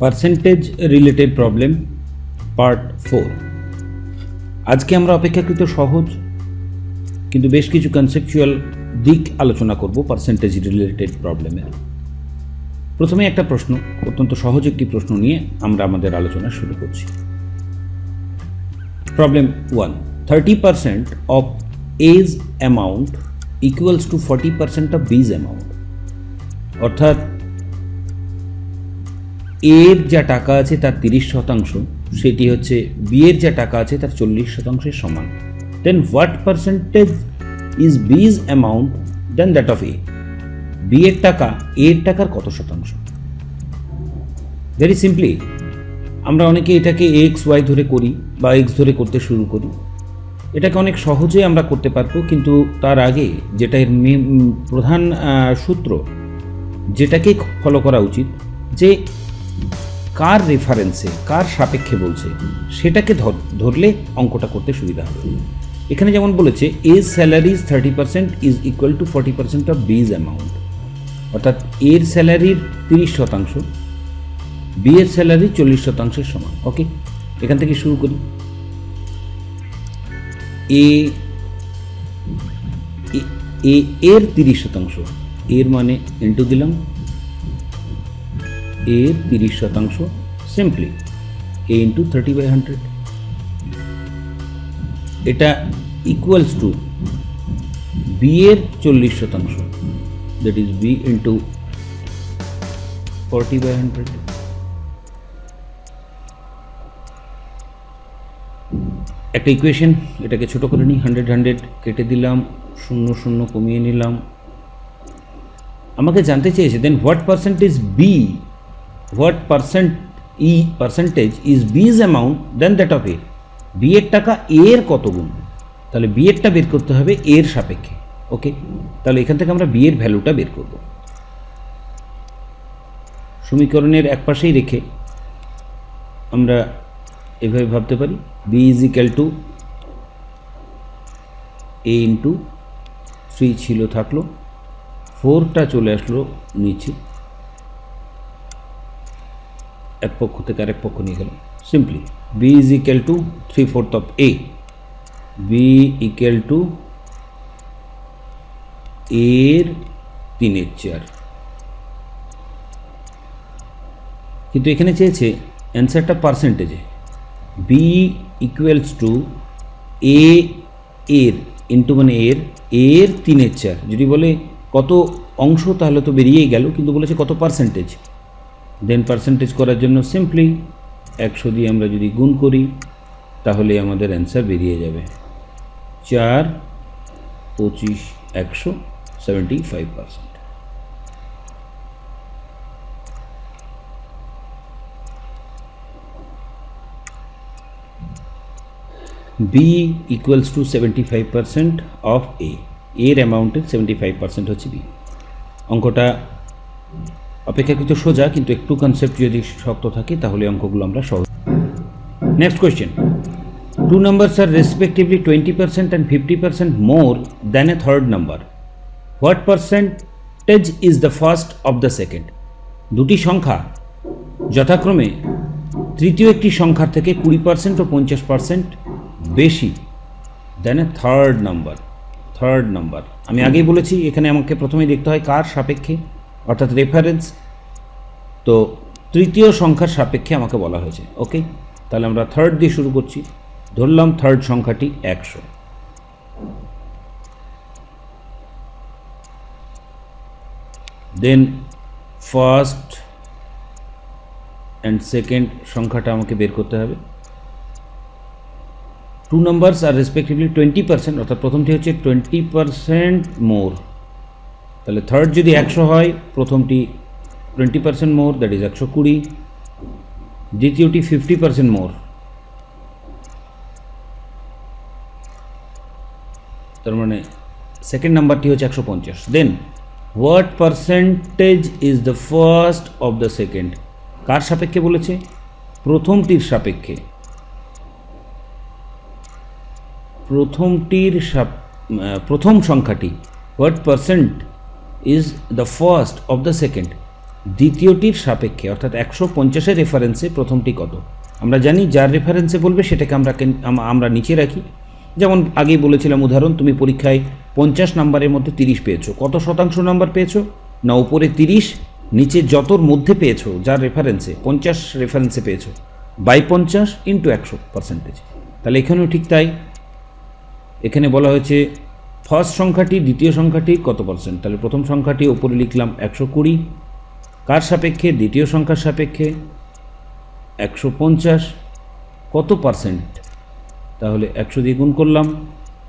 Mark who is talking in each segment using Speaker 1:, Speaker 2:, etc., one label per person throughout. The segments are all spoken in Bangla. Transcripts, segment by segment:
Speaker 1: Percentage related problem part 4। আজকে আমরা অপেক্ষাকৃত সহজ কিন্তু বেশ কিছু কনসেপচুয়াল দিক আলোচনা করব পার্সেন্টেজ রিলেটেড প্রবলেমের। প্রথমে একটা প্রশ্ন, অত্যন্ত সহজ একটি প্রশ্ন নিয়ে আমরা আমাদের আলোচনা শুরু করছি। Problem 1, 30% of A's amount equals to 40% of B's amount। অর্থাৎ এর যা টাকা আছে তার 30% সেটি হচ্ছে বি এর যা টাকা আছে তার 40%-এর সমান। Then what percentage is B's amount then that of A. B এর টাকা এর টাকার কত শতাংশ? ভেরি সিম্পলি আমরা অনেকে এটাকে এক্স ওয়াই ধরে করি বা এক্স ধরে করতে শুরু করি। এটাকে অনেক সহজে আমরা করতে পারবো, কিন্তু তার আগে যেটা এর প্রধান সূত্র যেটাকে ফলো করা উচিত, যে কার রেফারেন্সে কার সাপেক্ষে বলছে সেটাকে ধরলে অঙ্কটা করতে সুবিধা হবে। এখানে যেমন বলেছে এর salaries 30% is equal two 40% of বিজ অ্যামাউন্ট, অর্থাৎ এর স্যালারির 30%, বি এর স্যালারি 40%-এর সমান। ওকে, এখান থেকে শুরু করি। এর 30%, এর মানে ইন্টু দিলাম এর 30%, সিম্পলি এ ইন্টু 30/100, এটা ইকুয়ালস টু বি এর 40%, দ্যাট ইজ বি ইন্টু 40/100। একটা ইকুয়েশন, এটাকে ছোট করে নিই। 100 কেটে দিলাম, 0 কমিয়ে নিলাম। আমাকে জানতে চেয়েছে then what percentage B, what percentage is B's amount then that of A. B এর টাকা এর কত গুণ? তাহলে বি এরটা বের করতে হবে এর সাপেক্ষে। ওকে, তাহলে এখান থেকে আমরা বি এর ভ্যালুটা বের করব। সমীকরণের এক পাশেই রেখে আমরা এভাবে ভাবতে পারি, B is equal to A into 3 ছিল, থাকলো 4টা চলে আসলো নিচে, এক পক্ষ থেকে আরেক পক্ষ নিয়ে গেল। Simply B is equal to 3/4 of A, B equal to এর 3/4। কিন্তু এখানে চেয়েছে অ্যান্সারটা পার্সেন্টেজে। বি ইকুয়ালস টু এ এর ইন্টু মানে এর 3/4। যদি বলে কত অংশ তাহলে তো বেরিয়েই গেল, কিন্তু বলেছে কত পার্সেন্টেজ। দেন পার্সেন্টেজ করার জন্য সিম্পলি 100 দিয়ে আমরা যদি গুণ করি তাহলে আমাদের অ্যান্সার বেরিয়ে যাবে 4, 25, 100, 75%। B equals two 75% of A, এর অ্যামাউন্টের 75% হচ্ছে বি। অঙ্কটা অপেক্ষাকৃত সোজা, কিন্তু একটু কনসেপ্ট যদি শক্ত থাকে তাহলে অঙ্কগুলো আমরা সহজ। Next question, 2 numbers are respectively 20% and 50% more than a third number. What percentage is the first of the second? দুটি সংখ্যা যথাক্রমে তৃতীয় একটি সংখ্যার থেকে 20% ও 50% বেশি দেন এ থার্ড নাম্বার। আমি আগেই বলেছি এখানে আমাকে প্রথমে দেখতে হয় কার সাপেক্ষে, অর্থাৎ রেফারেন্স। তো তৃতীয় সংখ্যার সাপেক্ষে আমাকে বলা হয়েছে। ওকে, তাহলে আমরা থার্ড দিয়ে শুরু করছি। ধরলাম থার্ড সংখ্যাটি 100। দেন ফার্স্ট অ্যান্ড সেকেন্ড সংখ্যাটা আমাকে বের করতে হবে। 2 numbers are respectively 20%, অর্থাৎ প্রথমটি হচ্ছে 20% মোর। তাহলে থার্ড যদি 100 হয়, প্রথমটি 20% মোর, দ্যাট ইজ 120। দ্বিতীয়টি 50% মোর, তার মানে সেকেন্ড নাম্বারটি হচ্ছে 150। Then what percentage is the first of the second? কার সাপেক্ষে বলেছে? প্রথমটির সাপেক্ষে। প্রথম সংখ্যাটি, what percent is the first of the second? দ্বিতীয়টির সাপেক্ষে অর্থাৎ 150-এর রেফারেন্সে প্রথমটি কত। আমরা জানি যার রেফারেন্সে বলবে সেটাকে আমরা নিচে রাখি। যেমন আগেই বলেছিলাম উদাহরণ, তুমি পরীক্ষায় 50 নাম্বারের মধ্যে 30 পেয়েছো, কত শতাংশ নাম্বার পেয়েছো না উপরে 30, নিচে যতর মধ্যে পেয়েছো যার রেফারেন্সে 50 রেফারেন্সে পেয়েছো বাই 50 ইন্টু 100%। তাহলে এখানেও ঠিক তাই, এখানে বলা হয়েছে ফার্স্ট সংখ্যাটি দ্বিতীয় সংখ্যাটি কত পার্সেন্ট। তাহলে প্রথম সংখ্যাটি উপরে লিখলাম 120, কার সাপেক্ষে দ্বিতীয় সংখ্যার সাপেক্ষে 150, কত পার্সেন্ট, তাহলে 100 দিয়ে গুণ করলাম,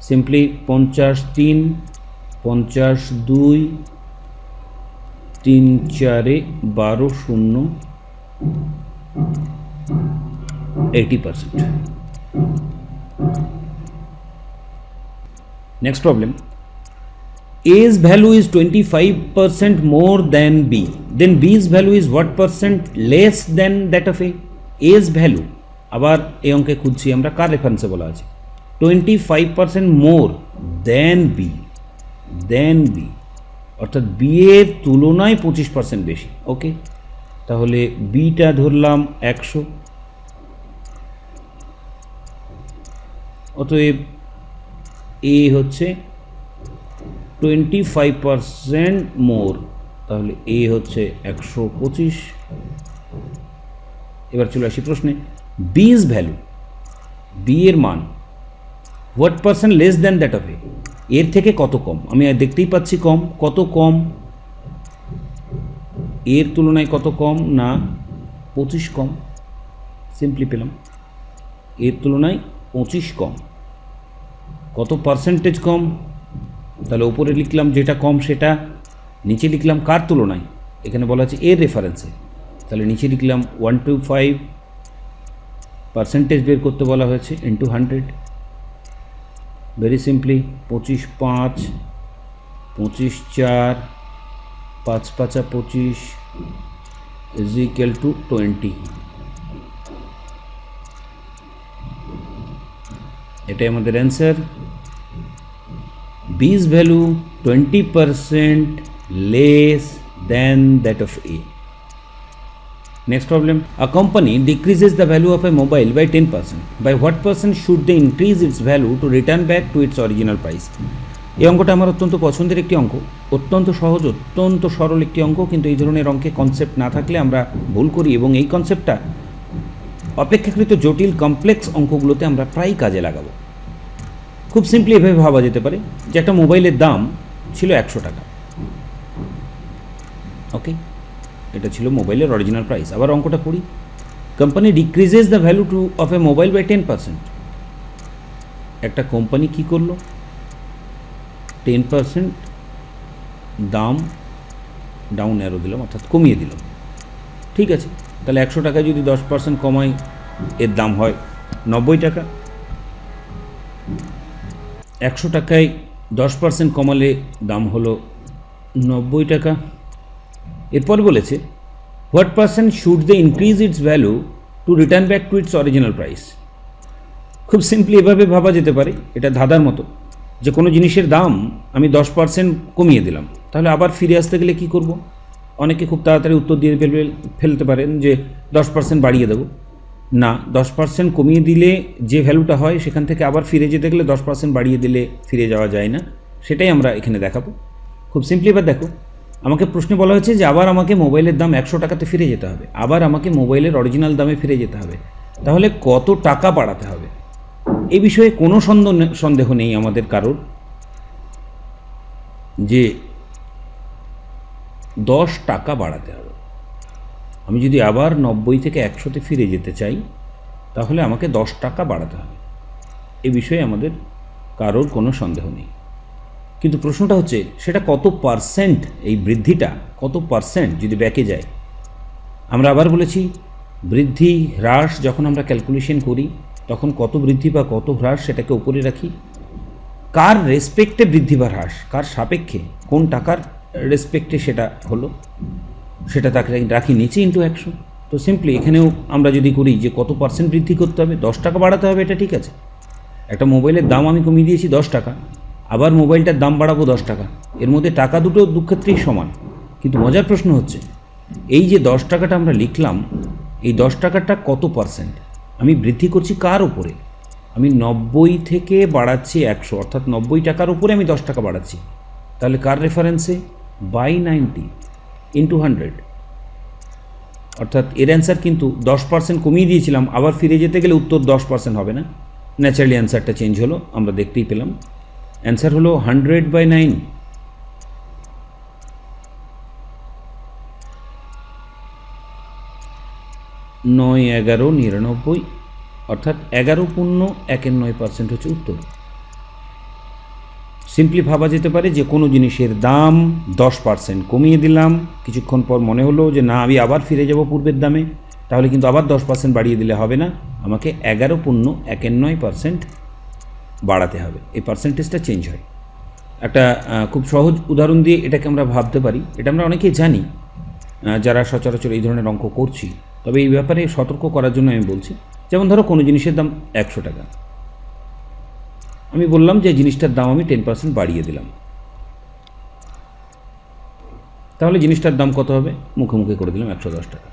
Speaker 1: simply 50 3, 50 2, 3 4 12 0 80%। Next problem, A's value is 25% more than B, then B's value is what percent less than that of A? A's value আবার এই অঙ্কে খুঁজছি আমরা, কার রেফারেন্সে বলা আছে 25% মোর দেন বি, অর্থাৎ বি এর তুলনায় 25% বেশি। ওকে, তাহলে বিটা ধরলাম 100, অতএব এ হচ্ছে 25% মোর, তাহলে এ হচ্ছে 125। এবার চলে আসি প্রশ্নে, বি's ভ্যালু, বি এর মান what percent less than that of A, এর থেকে কত কম। আমি দেখতেই পাচ্ছি কম, কত কম, এর তুলনায় কত কম না 25 কম, সিম্পলি পেলাম এর তুলনায় 25 কম। কত পার্সেন্টেজ কম, তাহলে উপরে লিখলাম যেটা কম সেটা, নিচে লিখলাম কার তুলনায়, এখানে বলা আছে এর রেফারেন্সে, তাহলে নিচে লিখলাম 125 পার্সেন্টেজ বের করতে বলা হয়েছে into 100। Very simply 25 5, 25 4, 5 5 25 is equal two 20। এটাই আমাদের answer, B's value 20% less than that of A. Next problem, a company decreases the value of a mobile by 10%. By what percent should they increase its value to return back to its original price? এই অঙ্কটা আমার অত্যন্ত পছন্দের একটি অঙ্ক, অত্যন্ত সহজ, অত্যন্ত সরল একটি অঙ্ক, কিন্তু এই ধরনের অঙ্কে কনসেপ্ট না থাকলে আমরা ভুল করি, এবং এই কনসেপ্টটা অপেক্ষাকৃত জটিল কমপ্লেক্স অঙ্কগুলোতে আমরা প্রায় কাজে লাগাবো। খুব সিম্পলি এভাবে ভাবা যেতে পারে যে একটা মোবাইলের দাম ছিল 100 টাকা। ওকে, এটা ছিল মোবাইলের অরিজিনাল প্রাইস। আবার অঙ্কটা পড়ি, company decreases the value to of a mobile by 10%। একটা কোম্পানি কি করলো, 10% দাম ডাউন অ্যারো দিলাম, অর্থাৎ কমিয়ে দিল। ঠিক আছে, তাহলে 100 টাকায় যদি 10% কমাই এর দাম হয় 90 টাকা। 100 টাকায় 10% কমালে দাম হলো 90 টাকা। এরপর বলেছে what percent should they increase its value to return back to its original price. খুব সিম্পলি এভাবে ভাবা যেতে পারে, এটা ধাঁধার মতো, যে কোনো জিনিসের দাম আমি 10% কমিয়ে দিলাম, তাহলে আবার ফিরে আসতে গেলে কি করব। অনেকে খুব তাড়াতাড়ি উত্তর দিয়ে ফেলতে পারেন যে 10% বাড়িয়ে দেবো। না, 10% কমিয়ে দিলে যে ভ্যালুটা হয় সেখান থেকে আবার ফিরে যেতে গেলে 10% বাড়িয়ে দিলে ফিরে যাওয়া যায় না, সেটাই আমরা এখানে দেখাবো। খুব সিম্পলি এবার দেখো, আমাকে প্রশ্নে বলা হয়েছে যে আবার আমাকে মোবাইলের দাম 100 টাকাতে ফিরে যেতে হবে, আবার আমাকে মোবাইলের অরিজিনাল দামে ফিরে যেতে হবে, তাহলে কত টাকা বাড়াতে হবে। এই বিষয়ে কোনো সন্দেহ নেই আমাদের কারোর, যে 10 টাকা বাড়াতে হবে। আমি যদি আবার 90 থেকে 100-তে ফিরে যেতে চাই তাহলে আমাকে 10 টাকা বাড়াতে হবে, এ বিষয়ে আমাদের কারোর কোনো সন্দেহ নেই। কিন্তু প্রশ্নটা হচ্ছে সেটা কত পার্সেন্ট, এই বৃদ্ধিটা কত পার্সেন্ট যদি ব্যাকে যায়। আমরা আবার বলেছি বৃদ্ধি হ্রাস যখন আমরা ক্যালকুলেশন করি তখন কত বৃদ্ধি বা কত হ্রাস সেটাকে উপরে রাখি, কার রেসপেক্টে বৃদ্ধি বা হ্রাস, কার সাপেক্ষে, কোন টাকার রেসপেক্টে সেটা হলো, সেটা তাকে রাখি নিচে ইন্টু 100। তো সিম্পলি এখানেও আমরা যদি করি যে কত পার্সেন্ট বৃদ্ধি করতে হবে, 10 টাকা বাড়াতে হবে, এটা ঠিক আছে। একটা মোবাইলের দাম আমি কমিয়ে দিয়েছি 10 টাকা, আবার মোবাইলটার দাম বাড়াবো 10 টাকা, এর মধ্যে টাকা দুটো দুক্ষেত্রেই সমান। কিন্তু মজার প্রশ্ন হচ্ছে এই যে 10 টাকাটা আমরা লিখলাম, এই 10 টাকাটা কত পার্সেন্ট? আমি বৃদ্ধি করছি কার উপরে? আমি 90 থেকে বাড়াচ্ছি 100, অর্থাৎ 90 টাকার উপরে আমি 10 টাকা বাড়াচ্ছি। তাহলে কার রেফারেন্সে? বাই 90 ইন্টু 100, অর্থাৎ এর অ্যান্সার কিন্তু 10% কমিয়ে দিয়েছিলাম, আবার ফিরে যেতে গেলে উত্তর 10% হবে না, ন্যাচারালি অ্যান্সারটা চেঞ্জ হলো, আমরা দেখতেই পেলাম। অ্যান্সার হলো 100/9। 9, 11, 99, অর্থাৎ 11.1/9% হচ্ছে উত্তর। সিম্পলি ভাবা যেতে পারে যে কোনো জিনিসের দাম 10% কমিয়ে দিলাম, কিছুক্ষণ পর মনে হলো যে না আমি আবার ফিরে যাব পূর্বের দামে, তাহলে কিন্তু আবার 10% বাড়িয়ে দিলে হবে না, আমাকে 11.19% বাড়াতে হবে, এই পার্সেন্টেজটা চেঞ্জ হয়। একটা খুব সহজ উদাহরণ দিয়ে এটাকে আমরা ভাবতে পারি, এটা আমরা অনেকেই জানি যারা সচরাচর এই ধরনের অঙ্ক করছি, তবে এই ব্যাপারে সতর্ক করার জন্য আমি বলছি। যেমন ধরো কোনো জিনিসের দাম 100 টাকা, আমি বললাম যে জিনিসটার দাম আমি 10% বাড়িয়ে দিলাম, তাহলে জিনিসটার দাম কত হবে? মুখে মুখে করে দিলাম 110 টাকা।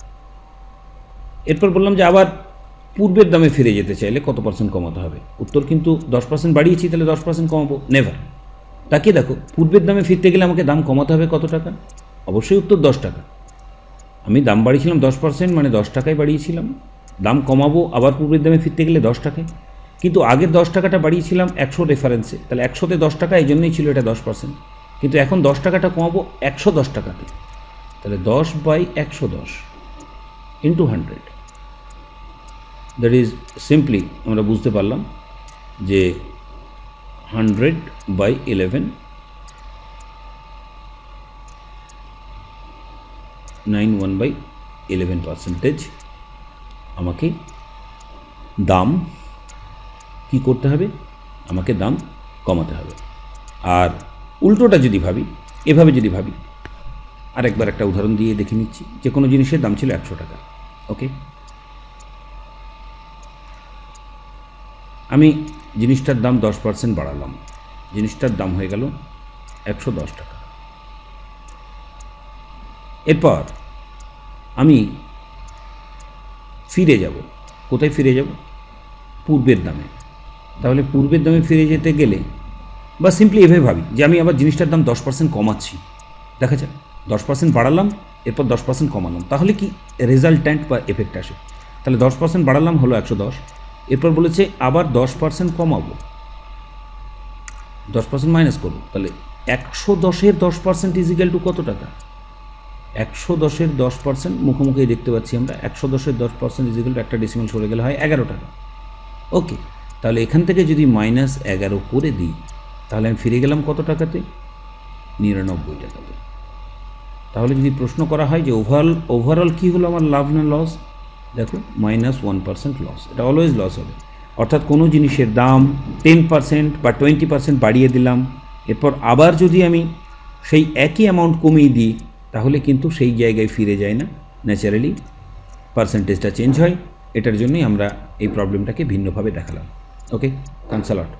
Speaker 1: এরপর বললাম যে আবার পূর্বের দামে ফিরে যেতে চাইলে কত পার্সেন্ট কমাতে হবে? উত্তর কিন্তু 10% বাড়িয়েছি, তাহলে 10% কমাবো? নেভার। তাকিয়ে দেখো, পূর্বের দামে ফিরতে গেলে আমাকে দাম কমাতে হবে কত টাকা? অবশ্যই উত্তর 10 টাকা। আমি দাম বাড়িয়েছিলাম 10%, মানে 10 টাকায় বাড়িয়েছিলাম, দাম কমাবো আবার পূর্বের দামে ফিরতে গেলে 10 টাকায়, কিন্তু আগের 10 টাকাটা বাড়িয়েছিলাম 100 রেফারেন্সে, তাহলে 100তে 10 টাকা, এই জন্যই ছিল এটা 10%, কিন্তু এখন 10 টাকাটা কমাবো 110 টাকাতে, তাহলে 10/110 ইন্টু 100, দ্যাট ইজ সিম্পলি আমরা বুঝতে পারলাম যে 100/11, 91/11% আমাকে দাম কি করতে হবে? আমাকে দাম কমাতে হবে। আর উল্টোটা যদি ভাবি, এভাবে যদি ভাবি, আরেকবার একটা উদাহরণ দিয়ে দেখে নিচ্ছি, যে কোনো জিনিসের দাম ছিল 100 টাকা, ওকে, আমি জিনিসটার দাম 10% বাড়ালাম, জিনিসটার দাম হয়ে গেল 110 টাকা। এরপর আমি ফিরে যাব, কোথায় ফিরে যাব? পূর্বের দামে। তাহলে পূর্বের দামে ফিরে যেতে গেলে, বা সিম্পলি এভাবে ভাবি যে আমি আবার জিনিসটার দাম 10% কমাচ্ছি, দেখা যাক 10% বাড়ালাম, এরপর 10% কমালাম, তাহলে কি রেজাল্ট্যান্ট বা এফেক্ট আসে? তাহলে 10% বাড়ালাম হলো 110, এরপর বলেছে আবার 10% কমাবো, 10% মাইনাস করবো, তাহলে 110-এর 10% ইজ ইকুয়াল টু কত টাকা? 110-এর 10%, মুখোমুখি দেখতে পাচ্ছি আমরা, 110-এর 10% ইজ ইকুয়াল টু একটা ডেসিমাল সরে গেলে হয় 11 টাকা। ওকে, তাহলে এখান থেকে যদি -11 করে দিই, তাহলে আমি ফিরে গেলাম কত টাকাতে? 99 টাকাতে। তাহলে যদি প্রশ্ন করা হয় যে ওভারঅল কী হলো আমার লাভ না লস, দেখো -1% লস, এটা অলওয়েজ লস হবে। অর্থাৎ কোনো জিনিসের দাম 10% বা 20% বাড়িয়ে দিলাম, এরপর আবার যদি আমি সেই একই অ্যামাউন্ট কমিয়ে দিই, তাহলে কিন্তু সেই জায়গায় ফিরে যায় না, ন্যাচারালি পার্সেন্টেজটা চেঞ্জ হয়। এটার জন্যই আমরা এই প্রবলেমটাকে ভিন্নভাবে দেখালাম। ওকে, থ্যাঙ্কস আ লট।